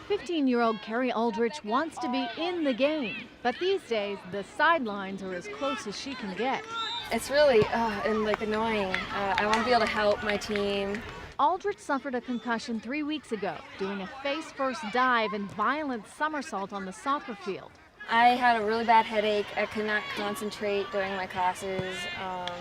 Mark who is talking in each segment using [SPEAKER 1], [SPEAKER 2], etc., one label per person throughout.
[SPEAKER 1] 15-year-old Carrie Aldrich wants to be in the game, but these days the sidelines are as close as she can get.
[SPEAKER 2] It's really annoying. I want to be able to help my team.
[SPEAKER 1] Aldrich suffered a concussion 3 weeks ago, doing a face-first dive and violent somersault on the soccer field.
[SPEAKER 2] I had a really bad headache. I could not concentrate during my classes.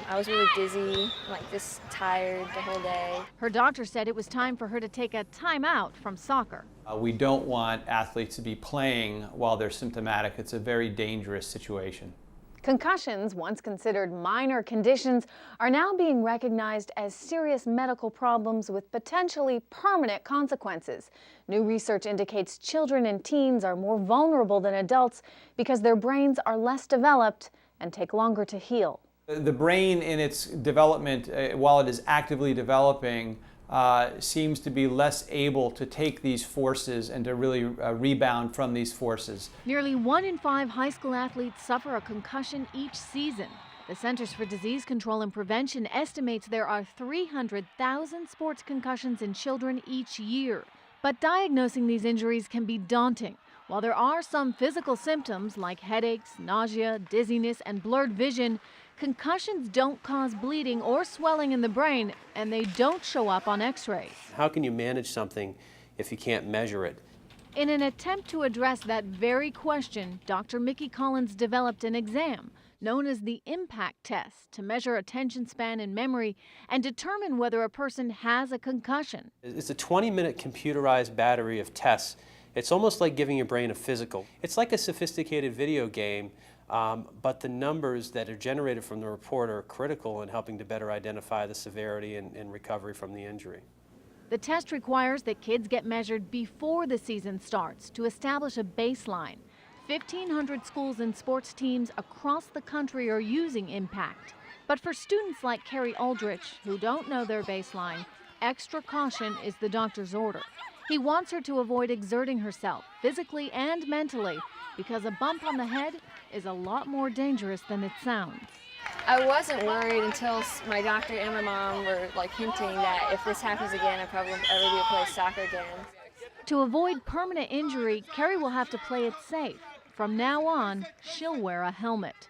[SPEAKER 2] I was really dizzy, just tired the whole day.
[SPEAKER 1] Her doctor said it was time for her to take a timeout from soccer.
[SPEAKER 3] We don't want athletes to be playing while they're symptomatic. It's a very dangerous situation.
[SPEAKER 1] Concussions, once considered minor conditions, are now being recognized as serious medical problems with potentially permanent consequences. New research indicates children and teens are more vulnerable than adults because their brains are less developed and take longer to heal.
[SPEAKER 3] The brain in its development, while it is actively developing, seems to be less able to take these forces and to really rebound from these forces.
[SPEAKER 1] Nearly 1 in 5 high school athletes suffer a concussion each season. The Centers for Disease Control and Prevention estimates there are 300,000 sports concussions in children each year. But diagnosing these injuries can be daunting. While there are some physical symptoms like headaches, nausea, dizziness, and blurred vision, concussions don't cause bleeding or swelling in the brain, and they don't show up on x-rays.
[SPEAKER 4] How can you manage something if you can't measure it?
[SPEAKER 1] In an attempt to address that very question, Dr. Mickey Collins developed an exam known as the impact test to measure attention span and memory and determine whether a person has a concussion.
[SPEAKER 4] It's a 20-minute computerized battery of tests. It's almost like giving your brain a physical. It's like a sophisticated video game, but the numbers that are generated from the report are critical in helping to better identify the severity and recovery from the injury.
[SPEAKER 1] The test requires that kids get measured before the season starts to establish a baseline. 1,500 schools and sports teams across the country are using Impact. But for students like Carrie Aldrich, who don't know their baseline, extra caution is the doctor's order. He wants her to avoid exerting herself, physically and mentally, because a bump on the head is a lot more dangerous than it sounds.
[SPEAKER 2] I wasn't worried until my doctor and my mom were hinting that if this happens again, I probably won't ever be able to play soccer again.
[SPEAKER 1] To avoid permanent injury, Carrie will have to play it safe. From now on, she'll wear a helmet.